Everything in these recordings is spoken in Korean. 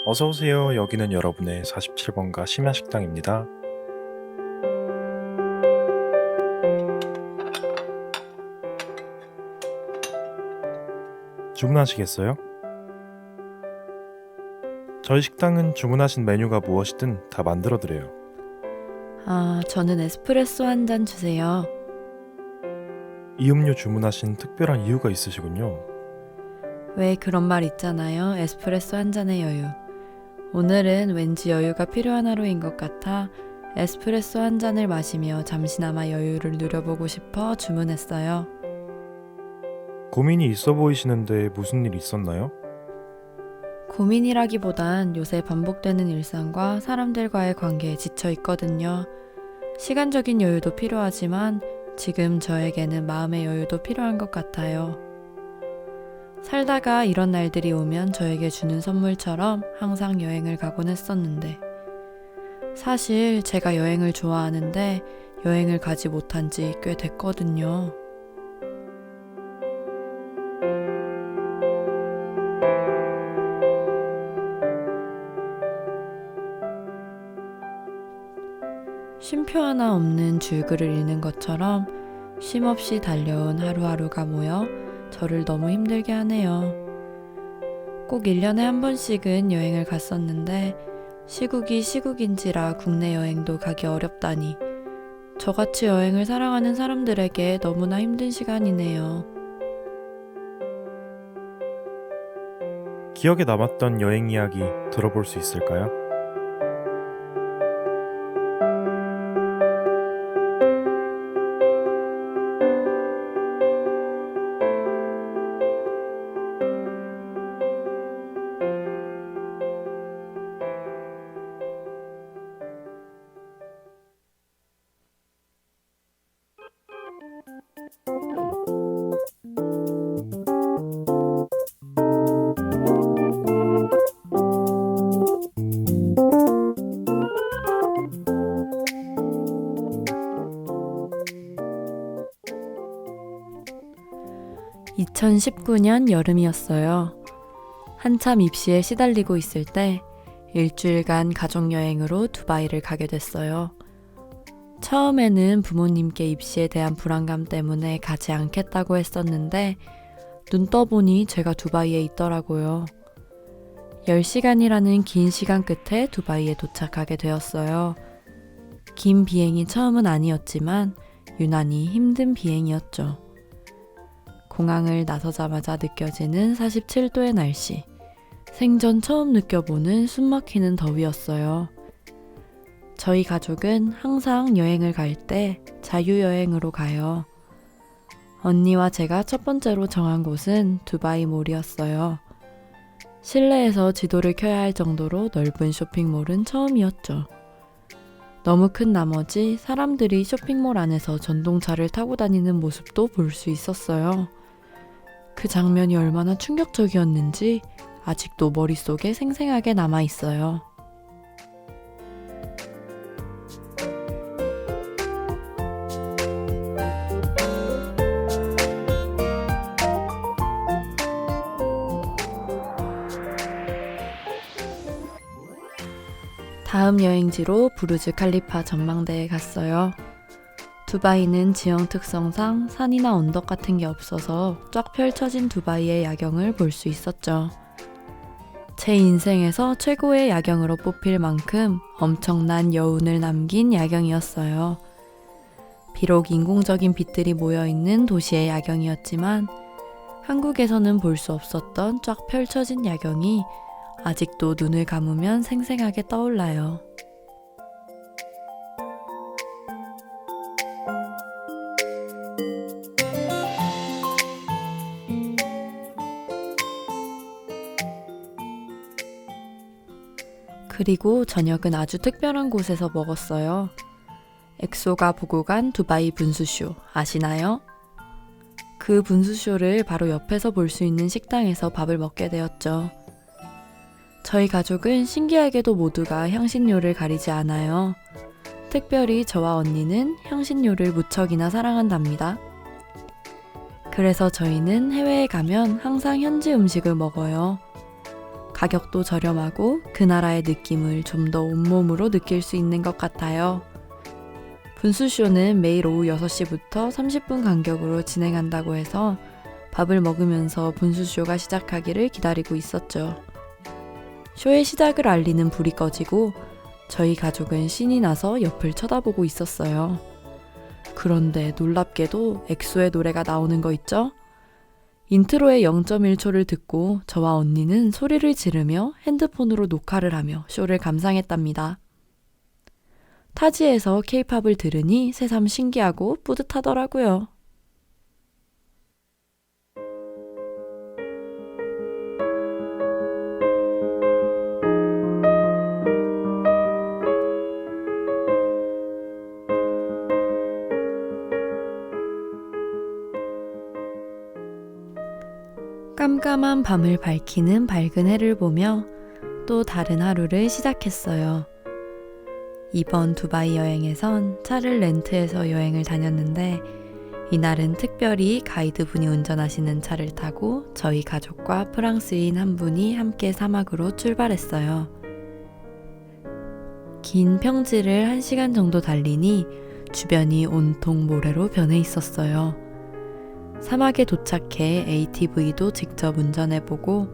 어서오세요. 여기는 여러분의 47번가 심야식당입니다. 주문하시겠어요? 저희 식당은 주문하신 메뉴가 무엇이든 다 만들어드려요. 저는 에스프레소 한 잔 주세요. 이 음료 주문하신 특별한 이유가 있으시군요. 왜 그런 말 있잖아요. 에스프레소 한 잔의 여유. 오늘은 왠지 여유가 필요한 하루인 것 같아 에스프레소 한 잔을 마시며 잠시나마 여유를 누려보고 싶어 주문했어요. 고민이 있어 보이시는데 무슨 일 있었나요? 고민이라기보단 요새 반복되는 일상과 사람들과의 관계에 지쳐 있거든요. 시간적인 여유도 필요하지만 지금 저에게는 마음의 여유도 필요한 것 같아요. 살다가 이런 날들이 오면 저에게 주는 선물처럼 항상 여행을 가곤 했었는데 사실 제가 여행을 좋아하는데 여행을 가지 못한 지 꽤 됐거든요. 쉼표 하나 없는 줄글을 읽는 것처럼 쉼없이 달려온 하루하루가 모여 저를 너무 힘들게 하네요. 꼭 1년에 한 번씩은 여행을 갔었는데 시국이 시국인지라 국내 여행도 가기 어렵다니 저같이 여행을 사랑하는 사람들에게 너무나 힘든 시간이네요. 기억에 남았던 여행 이야기 들어볼 수 있을까요? (2019년) 여름이었어요. 한참 입시에 시달리고 있을 때 일주일간 가족여행으로 두바이를 가게 됐어요. 처음에는 부모님께 입시에 대한 불안감 때문에 가지 않겠다고 했었는데 눈 떠보니 제가 두바이에 있더라고요. 10시간이라는 긴 시간 끝에 두바이에 도착하게 되었어요. 긴 비행이 처음은 아니었지만 유난히 힘든 비행이었죠. 공항을 나서자마자 느껴지는 47도의 날씨. 생전 처음 느껴보는 숨막히는 더위였어요. 저희 가족은 항상 여행을 갈 때 자유여행으로 가요. 언니와 제가 첫 번째로 정한 곳은 두바이 몰이었어요. 실내에서 지도를 켜야 할 정도로 넓은 쇼핑몰은 처음이었죠. 너무 큰 나머지 사람들이 쇼핑몰 안에서 전동차를 타고 다니는 모습도 볼 수 있었어요. 그 장면이 얼마나 충격적이었는지 아직도 머릿속에 생생하게 남아있어요. 다음 여행지로 부르즈 칼리파 전망대에 갔어요. 두바이는 지형 특성상 산이나 언덕 같은 게 없어서 쫙 펼쳐진 두바이의 야경을 볼 수 있었죠. 제 인생에서 최고의 야경으로 뽑힐 만큼 엄청난 여운을 남긴 야경이었어요. 비록 인공적인 빛들이 모여있는 도시의 야경이었지만 한국에서는 볼 수 없었던 쫙 펼쳐진 야경이 아직도 눈을 감으면 생생하게 떠올라요. 그리고 저녁은 아주 특별한 곳에서 먹었어요. 엑소가 보고 간 두바이 분수쇼 아시나요? 그 분수쇼를 바로 옆에서 볼 수 있는 식당에서 밥을 먹게 되었죠. 저희 가족은 신기하게도 모두가 향신료를 가리지 않아요. 특별히 저와 언니는 향신료를 무척이나 사랑한답니다. 그래서 저희는 해외에 가면 항상 현지 음식을 먹어요. 가격도 저렴하고 그 나라의 느낌을 좀 더 온몸으로 느낄 수 있는 것 같아요. 분수쇼는 매일 오후 6시부터 30분 간격으로 진행한다고 해서 밥을 먹으면서 분수쇼가 시작하기를 기다리고 있었죠. 쇼의 시작을 알리는 불이 꺼지고 저희 가족은 신이 나서 옆을 쳐다보고 있었어요. 그런데 놀랍게도 엑소의 노래가 나오는 거 있죠? 인트로의 0.1초를 듣고 저와 언니는 소리를 지르며 핸드폰으로 녹화를 하며 쇼를 감상했답니다. 타지에서 케이팝을 들으니 새삼 신기하고 뿌듯하더라고요. 깜깜한 밤을 밝히는 밝은 해를 보며 또 다른 하루를 시작했어요. 이번 두바이 여행에선 차를 렌트해서 여행을 다녔는데 이날은 특별히 가이드분이 운전하시는 차를 타고 저희 가족과 프랑스인 한 분이 함께 사막으로 출발했어요. 긴 평지를 1시간 정도 달리니 주변이 온통 모래로 변해 있었어요. 사막에 도착해 ATV도 직접 운전해보고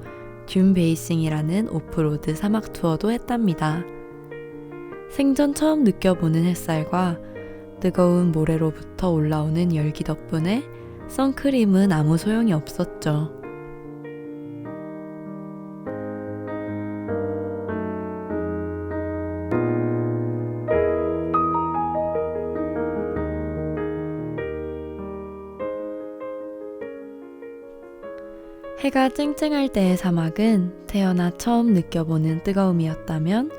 듄 베이싱이라는 오프로드 사막 투어도 했답니다. 생전 처음 느껴보는 햇살과 뜨거운 모래로부터 올라오는 열기 덕분에 선크림은 아무 소용이 없었죠. 해가 쨍쨍할 때의 사막은 태어나 처음 느껴보는 뜨거움이었다면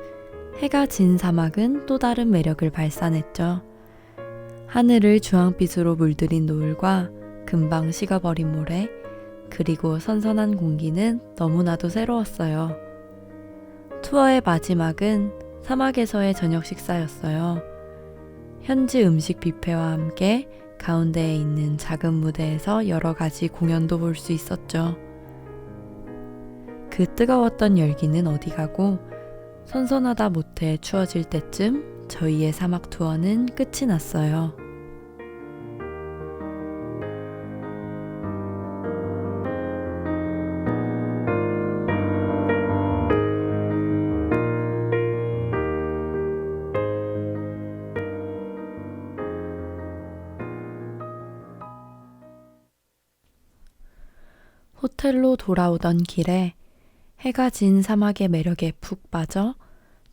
해가 진 사막은 또 다른 매력을 발산했죠. 하늘을 주황빛으로 물들인 노을과 금방 식어버린 모래, 그리고 선선한 공기는 너무나도 새로웠어요. 투어의 마지막은 사막에서의 저녁 식사였어요. 현지 음식 뷔페와 함께 가운데에 있는 작은 무대에서 여러 가지 공연도 볼 수 있었죠. 그 뜨거웠던 열기는 어디 가고 선선하다 못해 추워질 때쯤 저희의 사막 투어는 끝이 났어요. 호텔로 돌아오던 길에 해가 진 사막의 매력에 푹 빠져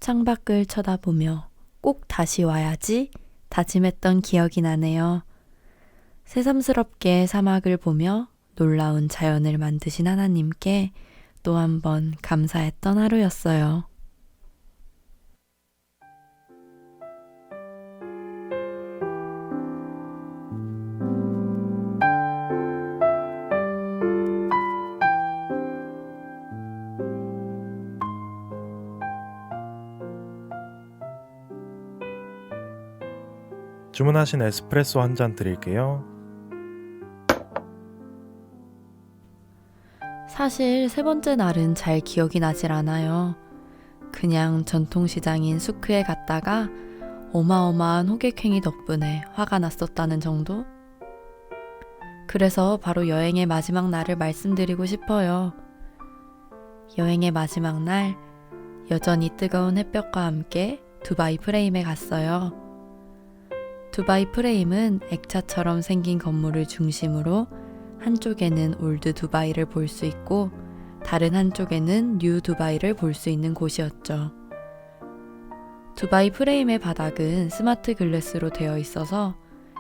창밖을 쳐다보며 꼭 다시 와야지 다짐했던 기억이 나네요. 새삼스럽게 사막을 보며 놀라운 자연을 만드신 하나님께 또 한 번 감사했던 하루였어요. 주문하신 에스프레소 한 잔 드릴게요. 사실 세 번째 날은 잘 기억이 나질 않아요. 그냥 전통시장인 수크에 갔다가 어마어마한 호객행위 덕분에 화가 났었다는 정도? 그래서 바로 여행의 마지막 날을 말씀드리고 싶어요. 여행의 마지막 날, 여전히 뜨거운 햇볕과 함께 두바이 프레임에 갔어요. 두바이 프레임은 액차처럼 생긴 건물을 중심으로 한쪽에는 올드 두바이를 볼 수 있고 다른 한쪽에는 뉴 두바이를 볼 수 있는 곳이었죠. 두바이 프레임의 바닥은 스마트 글래스로 되어 있어서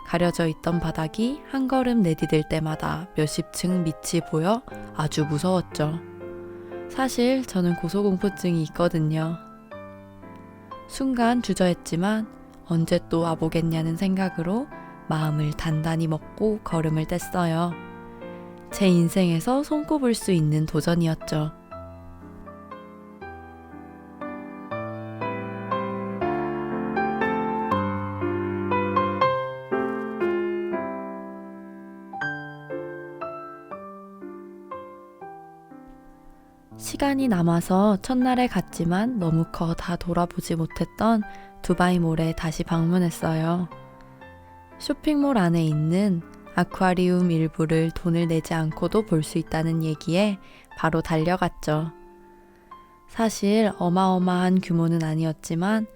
가려져 있던 바닥이 한 걸음 내디딜 때마다 몇십 층 밑이 보여 아주 무서웠죠. 사실 저는 고소공포증이 있거든요. 순간 주저했지만 언제 또 와보겠냐는 생각으로 마음을 단단히 먹고 걸음을 뗐어요. 제 인생에서 손꼽을 수 있는 도전이었죠. 시간이 남아서 첫날에 갔지만 너무 커 다 돌아보지 못했던 두바이몰에 다시 방문했어요. 쇼핑몰 안에 있는 아쿠아리움 일부를 돈을 내지 않고도 볼 수 있다는 얘기에 바로 달려갔죠. 사실 어마어마한 규모는 아니었지만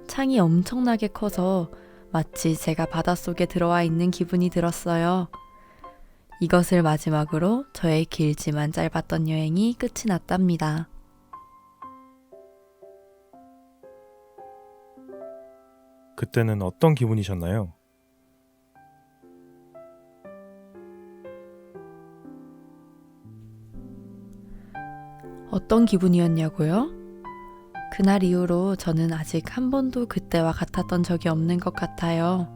창이 엄청나게 커서 마치 제가 바닷속에 들어와 있는 기분이 들었어요. 이것을 마지막으로 저의 길지만 짧았던 여행이 끝이 났답니다. 그때는 어떤 기분이셨나요? 어떤 기분이었냐고요? 그날 이후로 저는 아직 한 번도 그때와 같았던 적이 없는 것 같아요.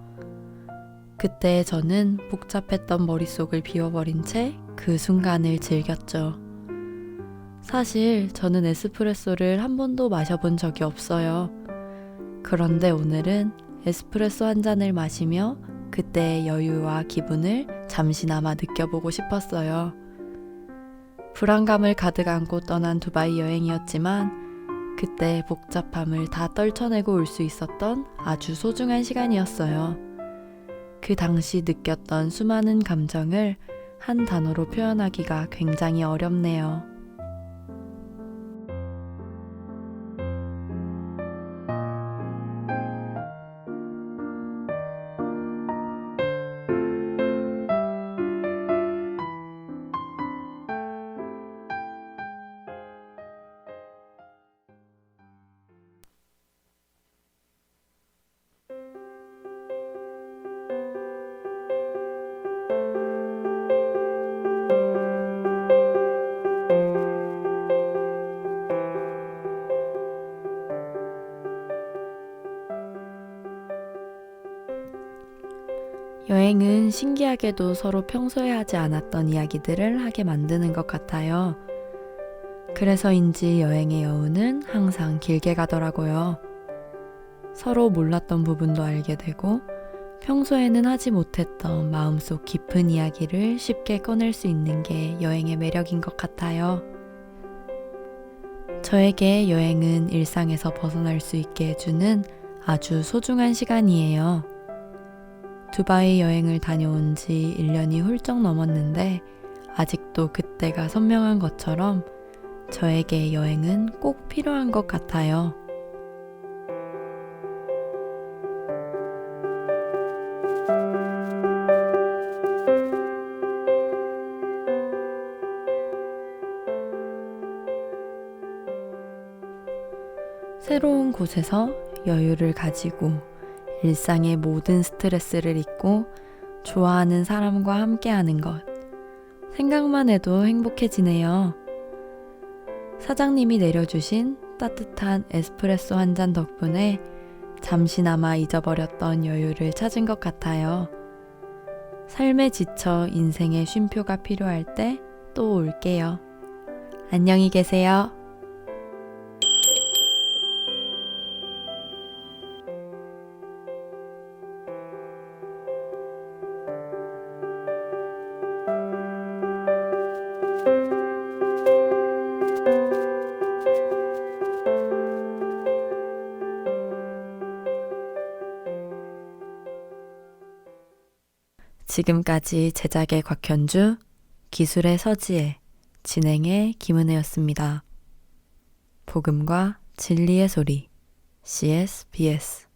그때 저는 복잡했던 머릿속을 비워버린 채 그 순간을 즐겼죠. 사실 저는 에스프레소를 한 번도 마셔본 적이 없어요. 그런데 오늘은 에스프레소 한 잔을 마시며 그때의 여유와 기분을 잠시나마 느껴보고 싶었어요. 불안감을 가득 안고 떠난 두바이 여행이었지만 그때 복잡함을 다 떨쳐내고 올 수 있었던 아주 소중한 시간이었어요. 그 당시 느꼈던 수많은 감정을 한 단어로 표현하기가 굉장히 어렵네요. 여행은 신기하게도 서로 평소에 하지 않았던 이야기들을 하게 만드는 것 같아요. 그래서인지 여행의 여운은 항상 길게 가더라고요. 서로 몰랐던 부분도 알게 되고 평소에는 하지 못했던 마음속 깊은 이야기를 쉽게 꺼낼 수 있는 게 여행의 매력인 것 같아요. 저에게 여행은 일상에서 벗어날 수 있게 해주는 아주 소중한 시간이에요. 두바이 여행을 다녀온 지 1년이 훌쩍 넘었는데 아직도 그때가 선명한 것처럼 저에게 여행은 꼭 필요한 것 같아요. 새로운 곳에서 여유를 가지고 일상의 모든 스트레스를 잊고 좋아하는 사람과 함께하는 것. 생각만 해도 행복해지네요. 사장님이 내려주신 따뜻한 에스프레소 한 잔 덕분에 잠시나마 잊어버렸던 여유를 찾은 것 같아요. 삶에 지쳐 인생의 쉼표가 필요할 때 또 올게요. 안녕히 계세요. 지금까지 제작의 곽현주, 기술의 서지혜, 진행의 김은혜였습니다. 복음과 진리의 소리, CSBS